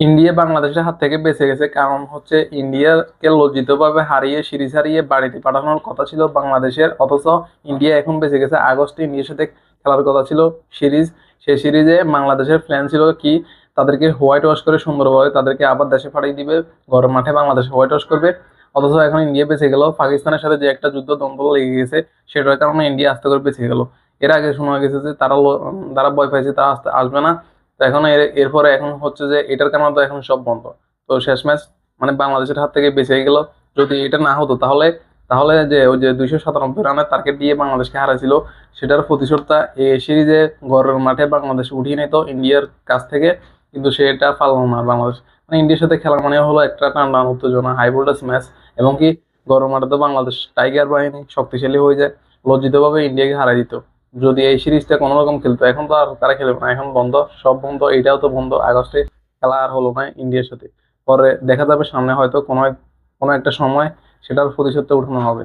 India বাংলাদেশের হাত থেকে বেঁচে গেছে, কারণ হচ্ছে ইন্ডিয়াকে লজ্জিতভাবে হারিয়ে, সিরিজ হারিয়ে বাড়িতে পাঠানোর কথা ছিল বাংলাদেশের, অথচ ইন্ডিয়া এখন বেঁচে গেছে। আগস্টে ইন্ডিয়ার সাথে খেলার কথা ছিল সিরিজ। সেই সিরিজে বাংলাদেশের প্ল্যান ছিল কি, তাদেরকে হোয়াইট ওয়াশ করে সুন্দরভাবে তাদেরকে আবার দেশে পাঠিয়ে দিবে, ঘরের মাঠে বাংলাদেশ হোয়াইট ওয়াশ করবে। অথচ এখন ইন্ডিয়া বেঁচে গেল, পাকিস্তানের সাথে যে একটা যুদ্ধ দ্বন্দ্ব লেগে গেছে সেটার কারণে ইন্ডিয়া আস্তে করে বেঁচে গেল। এর আগে শোনা গেছে যে তারা ভয় পাইছে, তারা আসবে না। তো এখন এরপরে এখন হচ্ছে যে এটার কারণে তো এখন সব বন্ধ। তো শেষ ম্যাচ মানে বাংলাদেশের হাত থেকে বেঁচে গেল। যদি এটা না হতো তাহলে তাহলে যে ওই যে 297 রানের টার্গেট দিয়ে বাংলাদেশকে হারাইছিল, সেটার প্রতিশোধটা এই সিরিজে ঘরের মাঠে বাংলাদেশ উঠিয়ে নিত ইন্ডিয়ার কাছ থেকে। কিন্তু সেটা পারল না বাংলাদেশ। মানে ইন্ডিয়ার সাথে খেলা মানে হলো একটা টান্ডা উত্তেজনা, হাই ভোল্টেজ ম্যাচ। এবং কি ঘরের মাঠে তো বাংলাদেশ টাইগার বাহিনী শক্তিশালী হয়ে যায়, লজ্জিতভাবে ইন্ডিয়াকে হারাই দিত যদি এই সিরিজটা কোনো রকম খেলতো। এখন তো আর তারা খেলবে না, এখন বন্ধ, সব বন্ধ, এটাও তো বন্ধ। আগস্টে খেলা আর হলো না ইন্ডিয়ার সাথে। পরে দেখা যাবে সামনে হয়তো কোনো একটা সময় সেটার প্রতিশোধটা উঠানো হবে।